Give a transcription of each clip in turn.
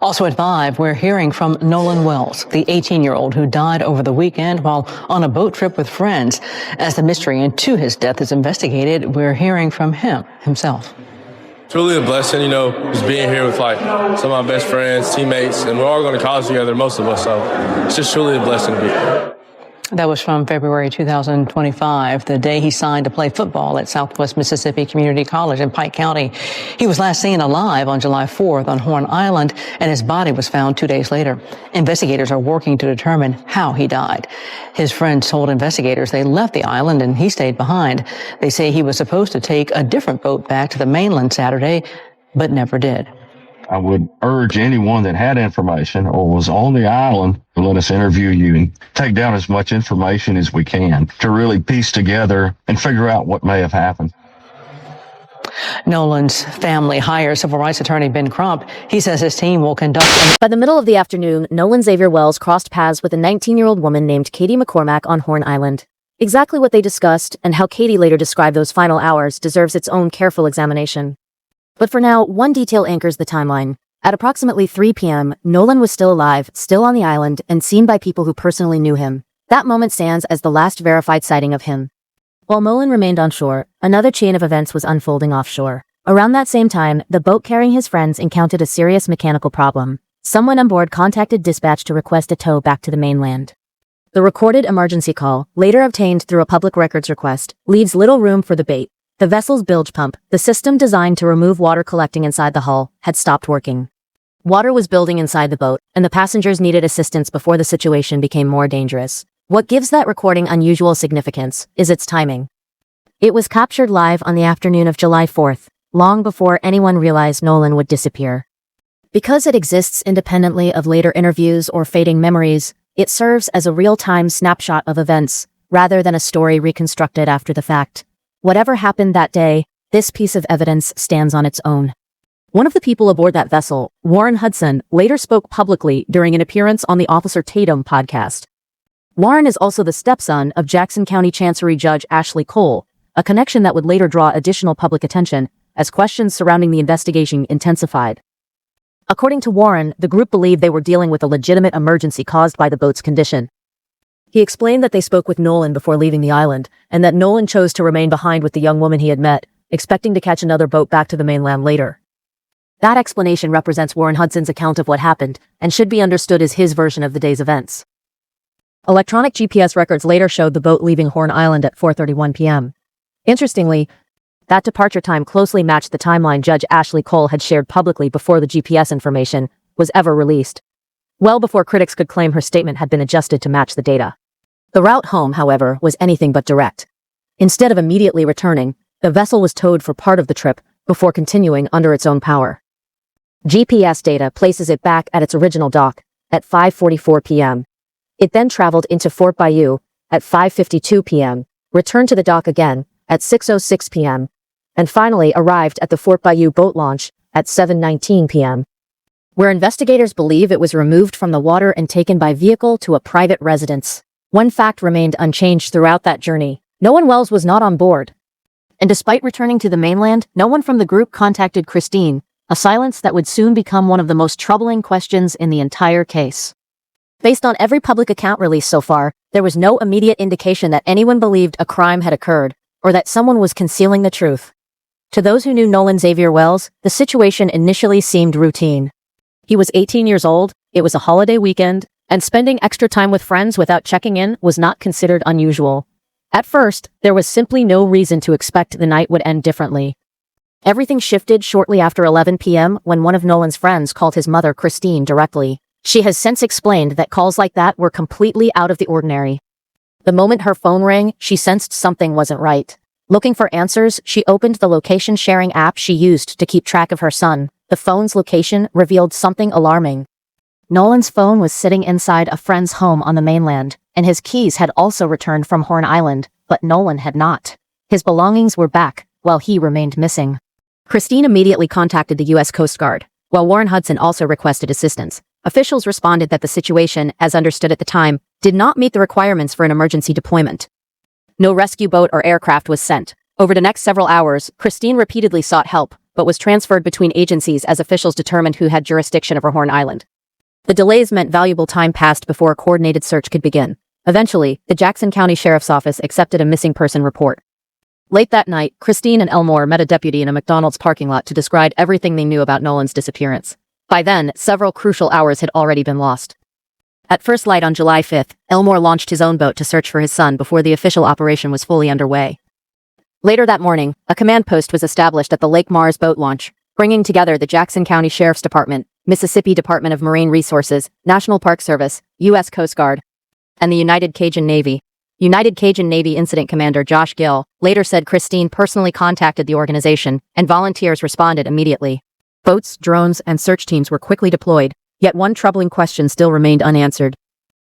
Also at 5, we're hearing from Nolan Wells, the 18-year-old who died over the weekend while on a boat trip with friends. As the mystery into his death is investigated, we're hearing from him himself. Truly a blessing, just being here with some of my best friends, teammates, and we're all going to college together, most of us, so it's just truly a blessing to be here. That was from February 2025, the day he signed to play football at Southwest Mississippi Community College in Pike County. He was last seen alive on July 4th on Horn Island, and his body was found 2 days later. Investigators are working to determine how he died. His friends told investigators they left the island and he stayed behind. They say he was supposed to take a different boat back to the mainland Saturday, but never did. I would urge anyone that had information or was on the island to let us interview you and take down as much information as we can to really piece together and figure out what may have happened. Nolan's family hires civil rights attorney Ben Crump. He says his team will conduct... By the middle of the afternoon, Nolan Xavier Wells crossed paths with a 19-year-old woman named Katie McCormack on Horn Island. Exactly what they discussed and how Katie later described those final hours deserves its own careful examination. But for now, one detail anchors the timeline. At approximately 3 p.m., Nolan was still alive, still on the island, and seen by people who personally knew him. That moment stands as the last verified sighting of him. While Nolan remained on shore, another chain of events was unfolding offshore. Around that same time, the boat carrying his friends encountered a serious mechanical problem. Someone on board contacted dispatch to request a tow back to the mainland. The recorded emergency call, later obtained through a public records request, leaves little room for debate. The vessel's bilge pump, the system designed to remove water collecting inside the hull, had stopped working. Water was building inside the boat, and the passengers needed assistance before the situation became more dangerous. What gives that recording unusual significance is its timing. It was captured live on the afternoon of July 4th, long before anyone realized Nolan would disappear. Because it exists independently of later interviews or fading memories, it serves as a real-time snapshot of events, rather than a story reconstructed after the fact. Whatever happened that day, this piece of evidence stands on its own. One of the people aboard that vessel, Warren Hudson, later spoke publicly during an appearance on the Officer Tatum podcast. Warren is also the stepson of Jackson County Chancery Judge Ashley Cole, a connection that would later draw additional public attention as questions surrounding the investigation intensified. According to Warren, the group believed they were dealing with a legitimate emergency caused by the boat's condition. He explained that they spoke with Nolan before leaving the island, and that Nolan chose to remain behind with the young woman he had met, expecting to catch another boat back to the mainland later. That explanation represents Warren Hudson's account of what happened, and should be understood as his version of the day's events. Electronic GPS records later showed the boat leaving Horn Island at 4:31 p.m. Interestingly, that departure time closely matched the timeline Judge Ashley Cole had shared publicly before the GPS information was ever released, well before critics could claim her statement had been adjusted to match the data. The route home, however, was anything but direct. Instead of immediately returning, the vessel was towed for part of the trip before continuing under its own power. GPS data places it back at its original dock at 5:44 p.m. It then traveled into Fort Bayou at 5:52 p.m., returned to the dock again at 6:06 p.m., and finally arrived at the Fort Bayou boat launch at 7:19 p.m., where investigators believe it was removed from the water and taken by vehicle to a private residence. One fact remained unchanged throughout that journey. Nolan Wells was not on board. And despite returning to the mainland, no one from the group contacted Christine, a silence that would soon become one of the most troubling questions in the entire case. Based on every public account released so far, there was no immediate indication that anyone believed a crime had occurred, or that someone was concealing the truth. To those who knew Nolan Xavier Wells, the situation initially seemed routine. He was 18 years old, it was a holiday weekend, and spending extra time with friends without checking in was not considered unusual. At first, there was simply no reason to expect the night would end differently. Everything shifted shortly after 11 p.m. when one of Nolan's friends called his mother Christine directly. She has since explained that calls like that were completely out of the ordinary. The moment her phone rang, she sensed something wasn't right. Looking for answers, she opened the location-sharing app she used to keep track of her son. The phone's location revealed something alarming. Nolan's phone was sitting inside a friend's home on the mainland, and his keys had also returned from Horn Island, but Nolan had not. His belongings were back, while he remained missing. Christine immediately contacted the U.S. Coast Guard, while Warren Hudson also requested assistance. Officials responded that the situation, as understood at the time, did not meet the requirements for an emergency deployment. No rescue boat or aircraft was sent. Over the next several hours, Christine repeatedly sought help, but was transferred between agencies as officials determined who had jurisdiction over Horn Island. The delays meant valuable time passed before a coordinated search could begin. Eventually, the Jackson County Sheriff's Office accepted a missing person report. Late that night, Christine and Elmore met a deputy in a McDonald's parking lot to describe everything they knew about Nolan's disappearance. By then, several crucial hours had already been lost. At first light on July 5th, Elmore launched his own boat to search for his son before the official operation was fully underway. Later that morning, a command post was established at the Lake Mars boat launch, bringing together the Jackson County Sheriff's Department, Mississippi Department of Marine Resources, National Park Service, U.S. Coast Guard, and the United Cajun Navy. United Cajun Navy Incident Commander Josh Gill later said Christine personally contacted the organization, and volunteers responded immediately. Boats, drones, and search teams were quickly deployed, yet one troubling question still remained unanswered.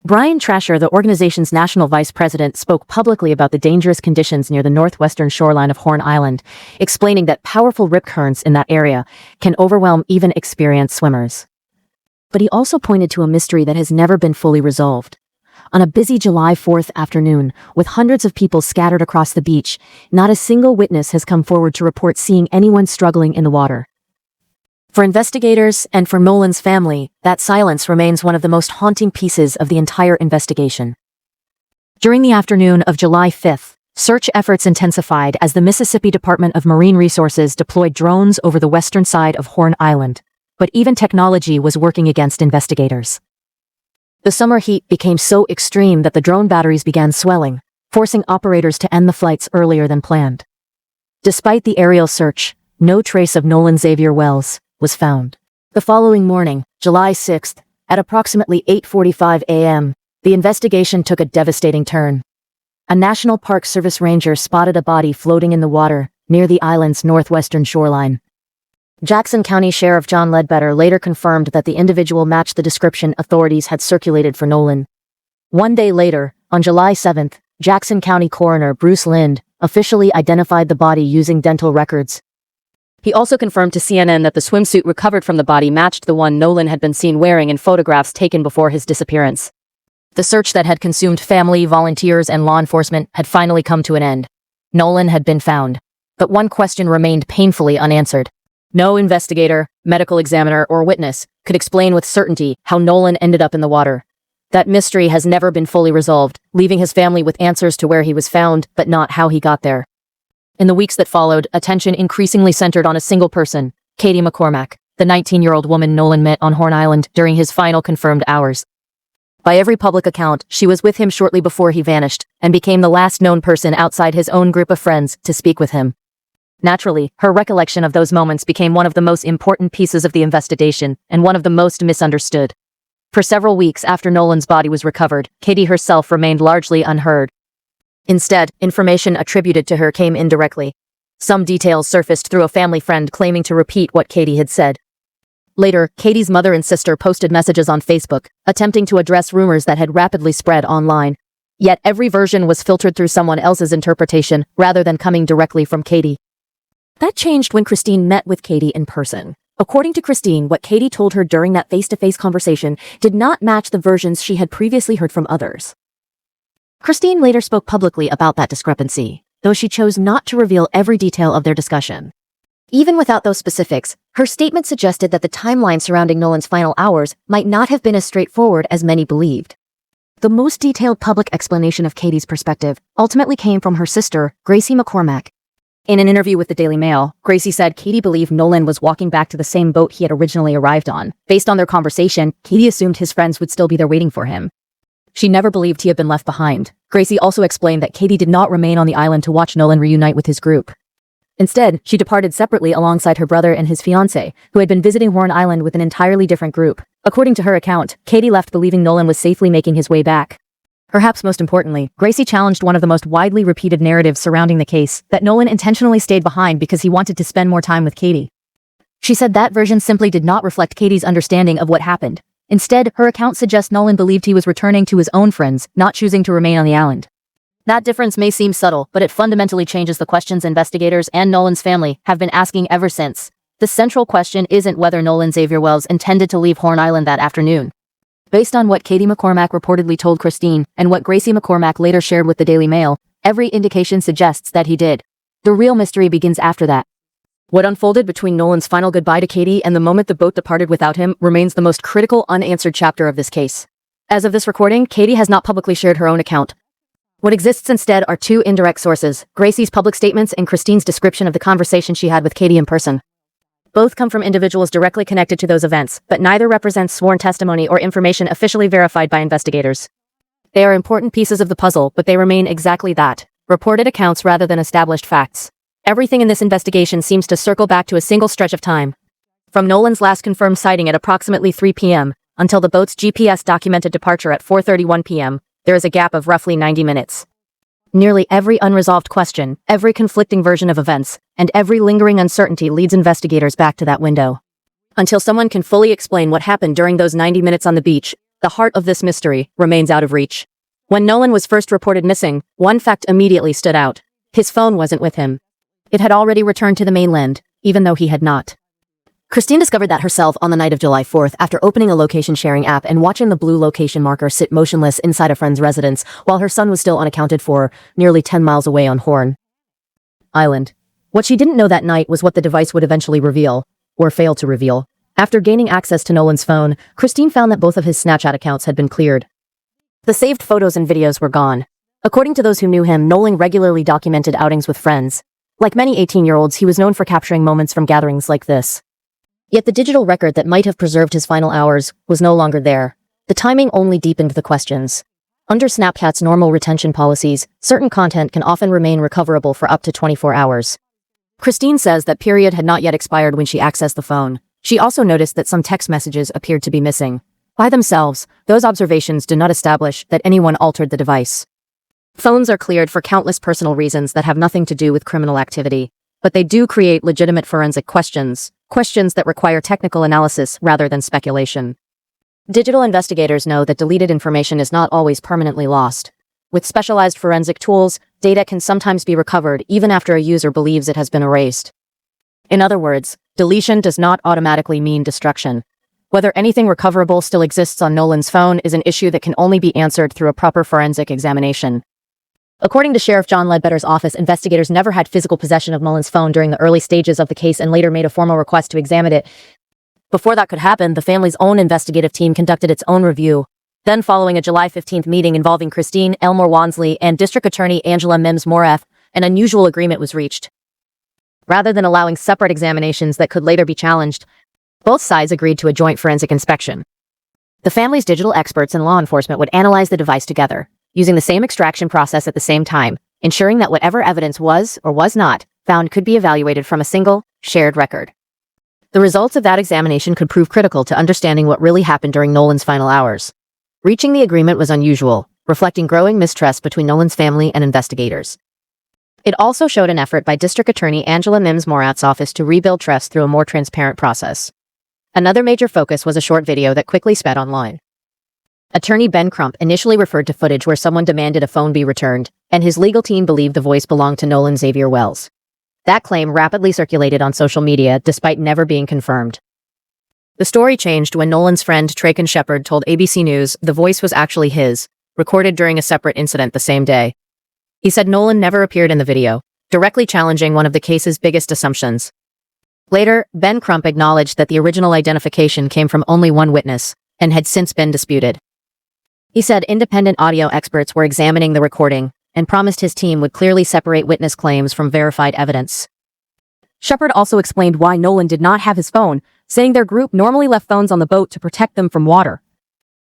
Brian Trasher, the organization's national vice president, spoke publicly about the dangerous conditions near the northwestern shoreline of Horn Island, explaining that powerful rip currents in that area can overwhelm even experienced swimmers. But he also pointed to a mystery that has never been fully resolved. On a busy July 4th afternoon, with hundreds of people scattered across the beach, not a single witness has come forward to report seeing anyone struggling in the water. For investigators and for Nolan's family, that silence remains one of the most haunting pieces of the entire investigation. During the afternoon of July 5th, search efforts intensified as the Mississippi Department of Marine Resources deployed drones over the western side of Horn Island. But even technology was working against investigators. The summer heat became so extreme that the drone batteries began swelling, forcing operators to end the flights earlier than planned. Despite the aerial search, no trace of Nolan Wells was found. The following morning, July 6th, at approximately 8:45 a.m., the investigation took a devastating turn. A National Park Service ranger spotted a body floating in the water near the island's northwestern shoreline. Jackson County Sheriff John Ledbetter later confirmed that the individual matched the description authorities had circulated for Nolan. One day later, on July 7th, Jackson County Coroner Bruce Lind officially identified the body using dental records. He also confirmed to CNN that the swimsuit recovered from the body matched the one Nolan had been seen wearing in photographs taken before his disappearance. The search that had consumed family, volunteers, and law enforcement had finally come to an end. Nolan had been found. But one question remained painfully unanswered. No investigator, medical examiner, or witness could explain with certainty how Nolan ended up in the water. That mystery has never been fully resolved, leaving his family with answers to where he was found, but not how he got there. In the weeks that followed, attention increasingly centered on a single person, Katie McCormack, the 19-year-old woman Nolan met on Horn Island during his final confirmed hours. By every public account, she was with him shortly before he vanished, and became the last known person outside his own group of friends to speak with him. Naturally, her recollection of those moments became one of the most important pieces of the investigation, and one of the most misunderstood. For several weeks after Nolan's body was recovered, Katie herself remained largely unheard. Instead, information attributed to her came indirectly. Some details surfaced through a family friend claiming to repeat what Katie had said. Later, Katie's mother and sister posted messages on Facebook, attempting to address rumors that had rapidly spread online. Yet every version was filtered through someone else's interpretation, rather than coming directly from Katie. That changed when Christine met with Katie in person. According to Christine, what Katie told her during that face-to-face conversation did not match the versions she had previously heard from others. Christine later spoke publicly about that discrepancy, though she chose not to reveal every detail of their discussion. Even without those specifics, her statement suggested that the timeline surrounding Nolan's final hours might not have been as straightforward as many believed. The most detailed public explanation of Katie's perspective ultimately came from her sister, Gracie McCormack. In an interview with the Daily Mail, Gracie said Katie believed Nolan was walking back to the same boat he had originally arrived on. Based on their conversation, Katie assumed his friends would still be there waiting for him. She never believed he had been left behind. Gracie also explained that Katie did not remain on the island to watch Nolan reunite with his group. Instead, she departed separately alongside her brother and his fiancé, who had been visiting Horn Island with an entirely different group. According to her account, Katie left believing Nolan was safely making his way back. Perhaps most importantly, Gracie challenged one of the most widely repeated narratives surrounding the case, that Nolan intentionally stayed behind because he wanted to spend more time with Katie. She said that version simply did not reflect Katie's understanding of what happened. Instead, her account suggests Nolan believed he was returning to his own friends, not choosing to remain on the island. That difference may seem subtle, but it fundamentally changes the questions investigators and Nolan's family have been asking ever since. The central question isn't whether Nolan Wells intended to leave Horn Island that afternoon. Based on what Katie McCormack reportedly told Christine, and what Gracie McCormack later shared with the Daily Mail, every indication suggests that he did. The real mystery begins after that. What unfolded between Nolan's final goodbye to Katie and the moment the boat departed without him remains the most critical unanswered chapter of this case. As of this recording, Katie has not publicly shared her own account. What exists instead are two indirect sources, Gracie's public statements and Christine's description of the conversation she had with Katie in person. Both come from individuals directly connected to those events, but neither represents sworn testimony or information officially verified by investigators. They are important pieces of the puzzle, but they remain exactly that, reported accounts rather than established facts. Everything in this investigation seems to circle back to a single stretch of time. From Nolan's last confirmed sighting at approximately 3 p.m., until the boat's GPS documented departure at 4:31 p.m., there is a gap of roughly 90 minutes. Nearly every unresolved question, every conflicting version of events, and every lingering uncertainty leads investigators back to that window. Until someone can fully explain what happened during those 90 minutes on the beach, the heart of this mystery remains out of reach. When Nolan was first reported missing, one fact immediately stood out. His phone wasn't with him. It had already returned to the mainland, even though he had not. Christine discovered that herself on the night of July 4th after opening a location-sharing app and watching the blue location marker sit motionless inside a friend's residence while her son was still unaccounted for, nearly 10 miles away on Horn Island. What she didn't know that night was what the device would eventually reveal, or fail to reveal. After gaining access to Nolan's phone, Christine found that both of his Snapchat accounts had been cleared. The saved photos and videos were gone. According to those who knew him, Nolan regularly documented outings with friends. Like many 18-year-olds, he was known for capturing moments from gatherings like this. Yet the digital record that might have preserved his final hours was no longer there. The timing only deepened the questions. Under Snapchat's normal retention policies, certain content can often remain recoverable for up to 24 hours. Christine says that period had not yet expired when she accessed the phone. She also noticed that some text messages appeared to be missing. By themselves, those observations do not establish that anyone altered the device. Phones are cleared for countless personal reasons that have nothing to do with criminal activity, but they do create legitimate forensic questions that require technical analysis rather than speculation. Digital investigators know that deleted information is not always permanently lost. With specialized forensic tools, data can sometimes be recovered even after a user believes it has been erased. In other words, deletion does not automatically mean destruction. Whether anything recoverable still exists on Nolan's phone is an issue that can only be answered through a proper forensic examination. According to Sheriff John Ledbetter's office, investigators never had physical possession of Nolan's phone during the early stages of the case and later made a formal request to examine it. Before that could happen, the family's own investigative team conducted its own review. Then, following a July 15th meeting involving Christine Elmore Wansley and District Attorney Angela Mims Morath, an unusual agreement was reached. Rather than allowing separate examinations that could later be challenged, both sides agreed to a joint forensic inspection. The family's digital experts and law enforcement would analyze the device together, using the same extraction process at the same time, ensuring that whatever evidence was or was not found could be evaluated from a single, shared record. The results of that examination could prove critical to understanding what really happened during Nolan's final hours. Reaching the agreement was unusual, reflecting growing mistrust between Nolan's family and investigators. It also showed an effort by District Attorney Angela Mims Morath's office to rebuild trust through a more transparent process. Another major focus was a short video that quickly sped online. Attorney Ben Crump initially referred to footage where someone demanded a phone be returned, and his legal team believed the voice belonged to Nolan Xavier Wells. That claim rapidly circulated on social media despite never being confirmed. The story changed when Nolan's friend Traken Shepard told ABC News the voice was actually his, recorded during a separate incident the same day. He said Nolan never appeared in the video, directly challenging one of the case's biggest assumptions. Later, Ben Crump acknowledged that the original identification came from only one witness, and had since been disputed. He said independent audio experts were examining the recording, and promised his team would clearly separate witness claims from verified evidence. Shepard also explained why Nolan did not have his phone, saying their group normally left phones on the boat to protect them from water.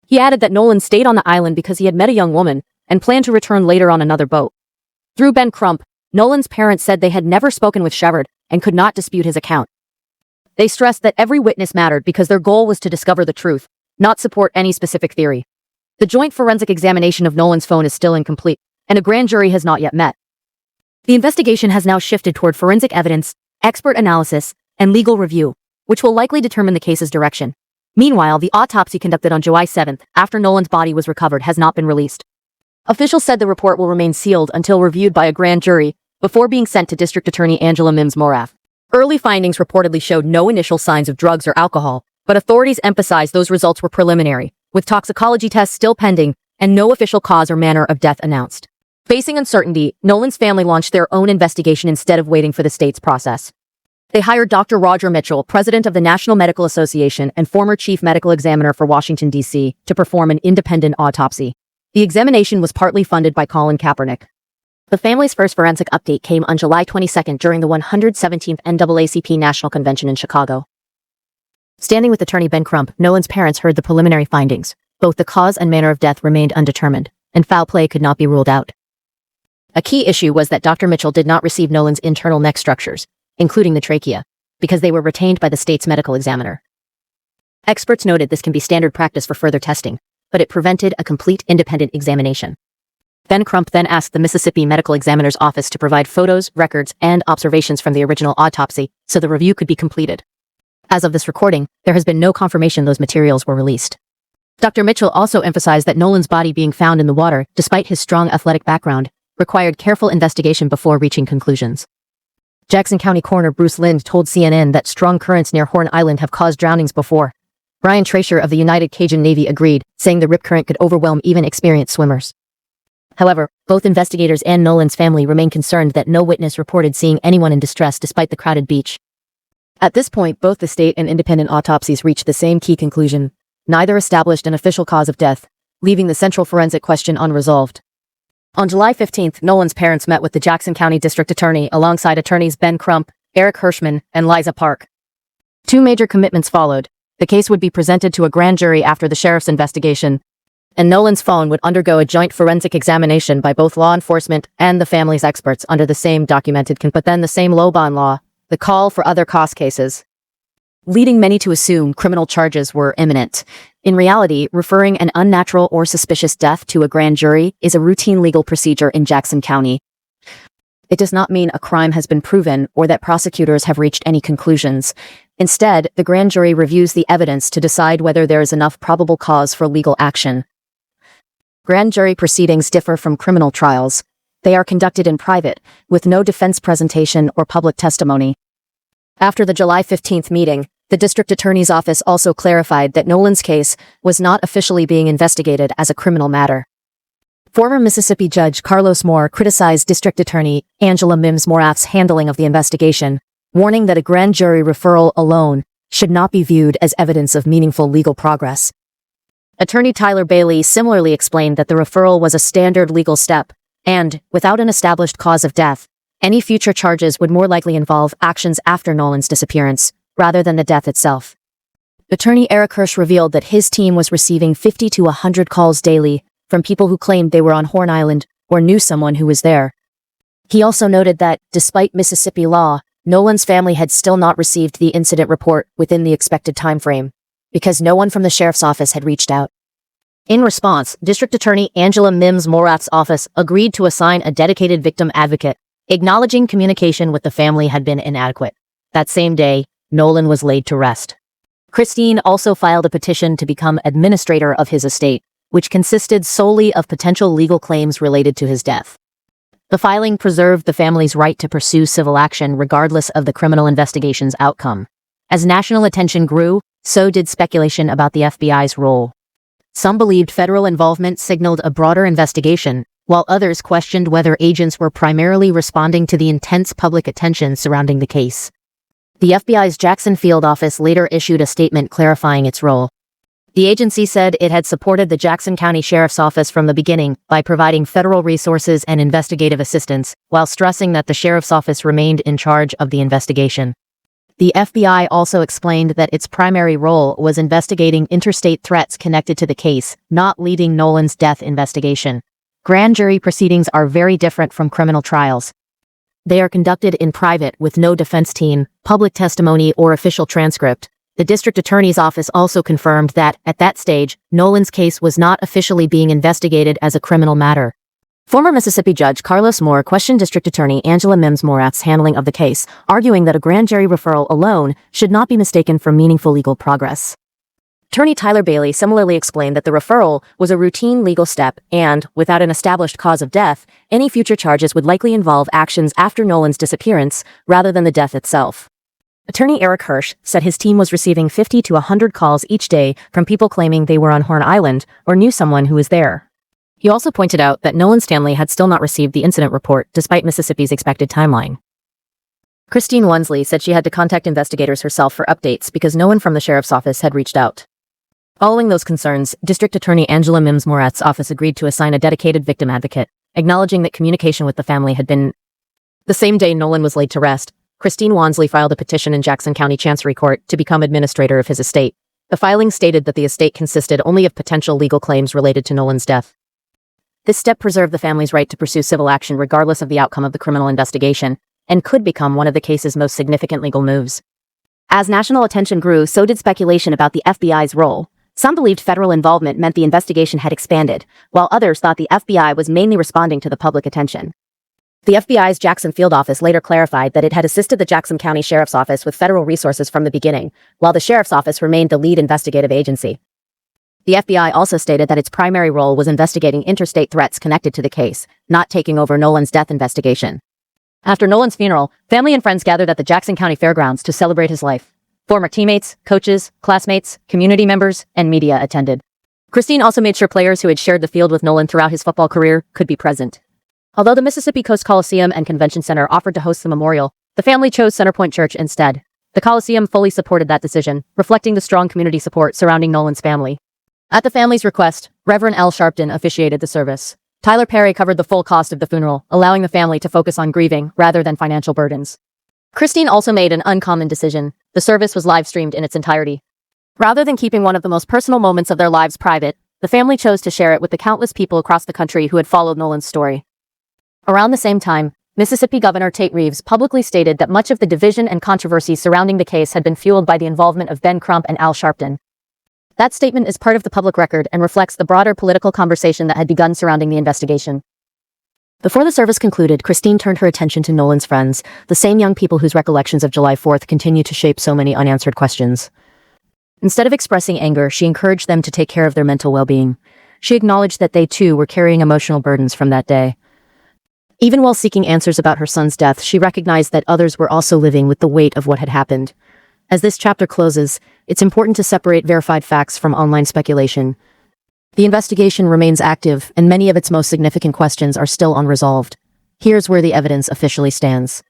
He added that Nolan stayed on the island because he had met a young woman, and planned to return later on another boat. Through Ben Crump, Nolan's parents said they had never spoken with Shepard, and could not dispute his account. They stressed that every witness mattered because their goal was to discover the truth, not support any specific theory. The joint forensic examination of Nolan's phone is still incomplete, and a grand jury has not yet met. The investigation has now shifted toward forensic evidence, expert analysis, and legal review, which will likely determine the case's direction. Meanwhile, the autopsy conducted on July 7th, after Nolan's body was recovered, has not been released. Officials said the report will remain sealed until reviewed by a grand jury, before being sent to District Attorney Angela Mims Morath. Early findings reportedly showed no initial signs of drugs or alcohol, but authorities emphasized those results were preliminary, with toxicology tests still pending, and no official cause or manner of death announced. Facing uncertainty, Nolan's family launched their own investigation instead of waiting for the state's process. They hired Dr. Roger Mitchell, president of the National Medical Association and former chief medical examiner for Washington, D.C., to perform an independent autopsy. The examination was partly funded by Colin Kaepernick. The family's first forensic update came on July 22 during the 117th NAACP National Convention in Chicago. Standing with attorney Ben Crump, Nolan's parents heard the preliminary findings. Both the cause and manner of death remained undetermined, and foul play could not be ruled out. A key issue was that Dr. Mitchell did not receive Nolan's internal neck structures, including the trachea, because they were retained by the state's medical examiner. Experts noted this can be standard practice for further testing, but it prevented a complete independent examination. Ben Crump then asked the Mississippi Medical Examiner's Office to provide photos, records, and observations from the original autopsy so the review could be completed. As of this recording, there has been no confirmation those materials were released. Dr. Mitchell also emphasized that Nolan's body being found in the water, despite his strong athletic background, required careful investigation before reaching conclusions. Jackson County Coroner Bruce Lind told CNN that strong currents near Horn Island have caused drownings before. Brian Tracer of the United Cajun Navy agreed, saying the rip current could overwhelm even experienced swimmers. However, both investigators and Nolan's family remain concerned that no witness reported seeing anyone in distress despite the crowded beach. At this point, both the state and independent autopsies reached the same key conclusion. Neither established an official cause of death, leaving the central forensic question unresolved. On July 15th, Nolan's parents met with the Jackson County District Attorney alongside attorneys Ben Crump, Eric Hirschman, and Liza Park. Two major commitments followed. The case would be presented to a grand jury after the sheriff's investigation, and Nolan's phone would undergo a joint forensic examination by both law enforcement and the family's experts under the same documented but then the same low-bond law, the call for other cost cases, leading many to assume criminal charges were imminent. In reality, referring an unnatural or suspicious death to a grand jury is a routine legal procedure in Jackson County. It does not mean a crime has been proven or that prosecutors have reached any conclusions. Instead, the grand jury reviews the evidence to decide whether there is enough probable cause for legal action. Grand jury proceedings differ from criminal trials. They are conducted in private, with no defense presentation or public testimony. After the July 15th meeting, the district attorney's office also clarified that Nolan's case was not officially being investigated as a criminal matter. Former Mississippi Judge Carlos Moore criticized District Attorney Angela Mims Morath's handling of the investigation, warning that a grand jury referral alone should not be viewed as evidence of meaningful legal progress. Attorney Tyler Bailey similarly explained that the referral was a standard legal step, and, without an established cause of death, any future charges would more likely involve actions after Nolan's disappearance, rather than the death itself. Attorney Eric Hirsch revealed that his team was receiving 50 to 100 calls daily from people who claimed they were on Horn Island or knew someone who was there. He also noted that, despite Mississippi law, Nolan's family had still not received the incident report within the expected time frame, because no one from the sheriff's office had reached out. In response, District Attorney Angela Mims Morath's office agreed to assign a dedicated victim advocate, acknowledging communication with the family had been inadequate. That same day, Nolan was laid to rest. Christine also filed a petition to become administrator of his estate, which consisted solely of potential legal claims related to his death. The filing preserved the family's right to pursue civil action regardless of the criminal investigation's outcome. As national attention grew, so did speculation about the FBI's role. Some believed federal involvement signaled a broader investigation, while others questioned whether agents were primarily responding to the intense public attention surrounding the case. The FBI's Jackson Field office later issued a statement clarifying its role. The agency said it had supported the Jackson County Sheriff's Office from the beginning by providing federal resources and investigative assistance, while stressing that the Sheriff's Office remained in charge of the investigation. The FBI also explained that its primary role was investigating interstate threats connected to the case, not leading Nolan's death investigation. Grand jury proceedings are very different from criminal trials. They are conducted in private with no defense team, public testimony, or official transcript. The district attorney's office also confirmed that, at that stage, Nolan's case was not officially being investigated as a criminal matter. Former Mississippi Judge Carlos Moore questioned District Attorney Angela Mims Morath's handling of the case, arguing that a grand jury referral alone should not be mistaken for meaningful legal progress. Attorney Tyler Bailey similarly explained that the referral was a routine legal step and, without an established cause of death, any future charges would likely involve actions after Nolan's disappearance rather than the death itself. Attorney Eric Hirsch said his team was receiving 50 to 100 calls each day from people claiming they were on Horn Island or knew someone who was there. He also pointed out that Nolan's family had still not received the incident report despite Mississippi's expected timeline. Christine Wansley said she had to contact investigators herself for updates because no one from the sheriff's office had reached out. Following those concerns, District Attorney Angela Mims-Morat's office agreed to assign a dedicated victim advocate, acknowledging that communication with the family had been. The same day Nolan was laid to rest, Christine Wansley filed a petition in Jackson County Chancery Court to become administrator of his estate. The filing stated that the estate consisted only of potential legal claims related to Nolan's death. This step preserved the family's right to pursue civil action regardless of the outcome of the criminal investigation, and could become one of the case's most significant legal moves. As national attention grew, so did speculation about the FBI's role. Some believed federal involvement meant the investigation had expanded, while others thought the FBI was mainly responding to the public attention. The FBI's Jackson field office later clarified that it had assisted the Jackson County Sheriff's Office with federal resources from the beginning, while the Sheriff's Office remained the lead investigative agency. The FBI also stated that its primary role was investigating interstate threats connected to the case, not taking over Nolan's death investigation. After Nolan's funeral, family and friends gathered at the Jackson County Fairgrounds to celebrate his life. Former teammates, coaches, classmates, community members, and media attended. Christine also made sure players who had shared the field with Nolan throughout his football career could be present. Although the Mississippi Coast Coliseum and Convention Center offered to host the memorial, the family chose Centerpoint Church instead. The Coliseum fully supported that decision, reflecting the strong community support surrounding Nolan's family. At the family's request, Reverend Al Sharpton officiated the service. Tyler Perry covered the full cost of the funeral, allowing the family to focus on grieving rather than financial burdens. Christine also made an uncommon decision. The service was live-streamed in its entirety. Rather than keeping one of the most personal moments of their lives private, the family chose to share it with the countless people across the country who had followed Nolan's story. Around the same time, Mississippi Governor Tate Reeves publicly stated that much of the division and controversy surrounding the case had been fueled by the involvement of Ben Crump and Al Sharpton. That statement is part of the public record and reflects the broader political conversation that had begun surrounding the investigation. Before the service concluded, Christine turned her attention to Nolan's friends, the same young people whose recollections of July 4th continue to shape so many unanswered questions. Instead of expressing anger, she encouraged them to take care of their mental well-being. She acknowledged that they too were carrying emotional burdens from that day. Even while seeking answers about her son's death, she recognized that others were also living with the weight of what had happened. As this chapter closes, it's important to separate verified facts from online speculation. The investigation remains active, and many of its most significant questions are still unresolved. Here's where the evidence officially stands.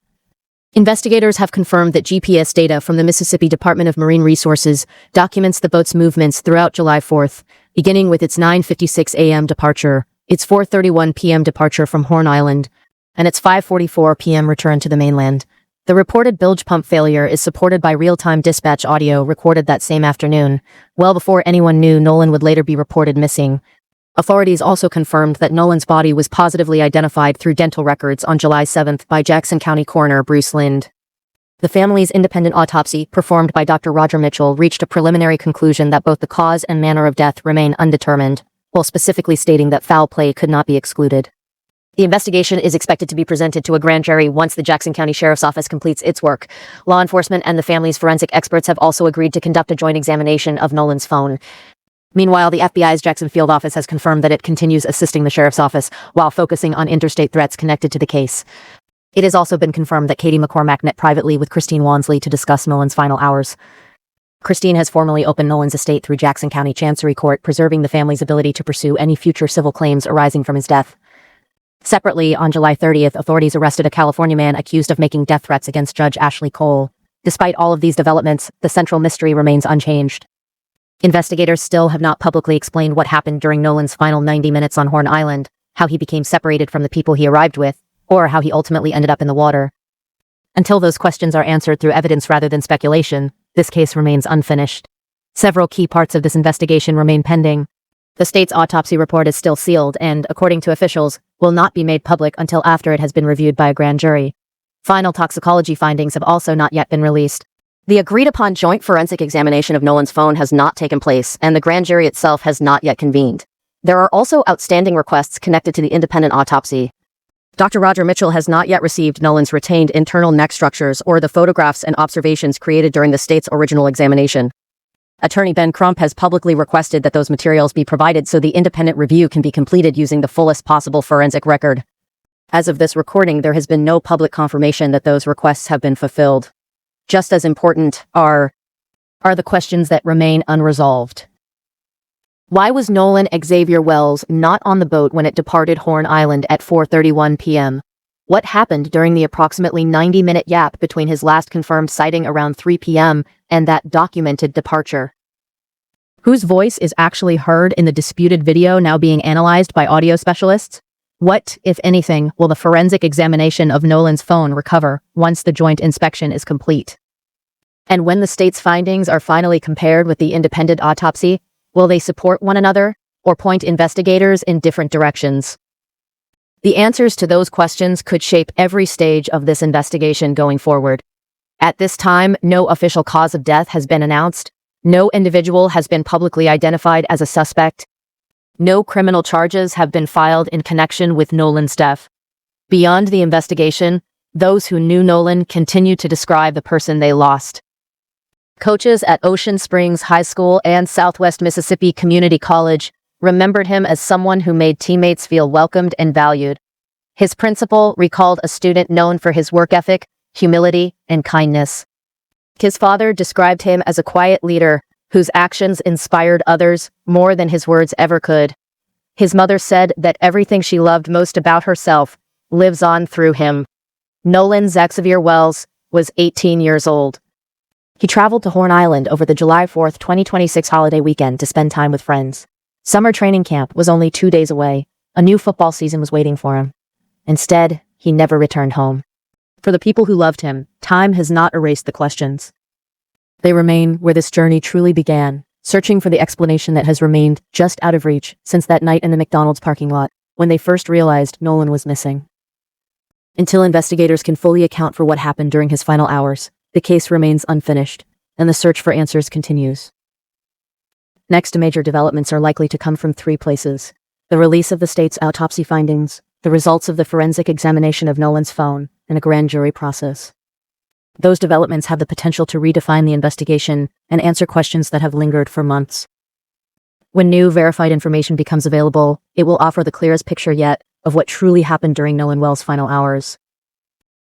Investigators have confirmed that GPS data from the Mississippi Department of Marine Resources documents the boat's movements throughout July 4th, beginning with its 9:56 a.m. departure, its 4:31 p.m. departure from Horn Island, and its 5:44 p.m. return to the mainland. The reported bilge pump failure is supported by real-time dispatch audio recorded that same afternoon, well before anyone knew Nolan would later be reported missing. Authorities also confirmed that Nolan's body was positively identified through dental records on July 7th by Jackson County Coroner Bruce Lind. The family's independent autopsy, performed by Dr. Roger Mitchell, reached a preliminary conclusion that both the cause and manner of death remain undetermined, while specifically stating that foul play could not be excluded. The investigation is expected to be presented to a grand jury once the Jackson County Sheriff's Office completes its work. Law enforcement and the family's forensic experts have also agreed to conduct a joint examination of Nolan's phone. Meanwhile, the FBI's Jackson Field Office has confirmed that it continues assisting the Sheriff's Office while focusing on interstate threats connected to the case. It has also been confirmed that Katie McCormack met privately with Christine Wansley to discuss Nolan's final hours. Christine has formally opened Nolan's estate through Jackson County Chancery Court, preserving the family's ability to pursue any future civil claims arising from his death. Separately, on July 30th, authorities arrested a California man accused of making death threats against Judge Ashley Cole. Despite all of these developments, the central mystery remains unchanged. Investigators still have not publicly explained what happened during Nolan's final 90 minutes on Horn Island, how he became separated from the people he arrived with, or how he ultimately ended up in the water. Until those questions are answered through evidence rather than speculation, this case remains unfinished. Several key parts of this investigation remain pending. The state's autopsy report is still sealed and, according to officials, will not be made public until after it has been reviewed by a grand jury. Final toxicology findings have also not yet been released. The agreed-upon joint forensic examination of Nolan's phone has not taken place, and the grand jury itself has not yet convened. There are also outstanding requests connected to the independent autopsy. Dr. Roger Mitchell has not yet received Nolan's retained internal neck structures or the photographs and observations created during the state's original examination. Attorney Ben Crump has publicly requested that those materials be provided so the independent review can be completed using the fullest possible forensic record. As of this recording, there has been no public confirmation that those requests have been fulfilled. Just as important are the questions that remain unresolved. Why was Nolan Xavier Wells not on the boat when it departed Horn Island at 4:31 p.m.? What happened during the approximately 90-minute gap between his last confirmed sighting around 3 p.m. and that documented departure? Whose voice is actually heard in the disputed video now being analyzed by audio specialists? What, if anything, will the forensic examination of Nolan's phone recover once the joint inspection is complete? And when the state's findings are finally compared with the independent autopsy, will they support one another or point investigators in different directions? The answers to those questions could shape every stage of this investigation going forward. At this time, no official cause of death has been announced. No individual has been publicly identified as a suspect. No criminal charges have been filed in connection with Nolan's death. Beyond the investigation, those who knew Nolan continue to describe the person they lost. Coaches at Ocean Springs High School and Southwest Mississippi Community College remembered him as someone who made teammates feel welcomed and valued. His principal recalled a student known for his work ethic, humility, and kindness. His father described him as a quiet leader whose actions inspired others more than his words ever could. His mother said that everything she loved most about herself lives on through him. Nolan Xavier Wells was 18 years old. He traveled to Horn Island over the July 4, 2026 holiday weekend to spend time with friends. Summer training camp was only 2 days away. A new football season was waiting for him. Instead, he never returned home. For the people who loved him, time has not erased the questions. They remain where this journey truly began, searching for the explanation that has remained just out of reach since that night in the McDonald's parking lot, when they first realized Nolan was missing. Until investigators can fully account for what happened during his final hours, the case remains unfinished, and the search for answers continues. Next major developments are likely to come from 3 places: the release of the state's autopsy findings, the results of the forensic examination of Nolan's phone, and a grand jury process. Those developments have the potential to redefine the investigation and answer questions that have lingered for months. When new, verified information becomes available, it will offer the clearest picture yet of what truly happened during Nolan Wells' final hours.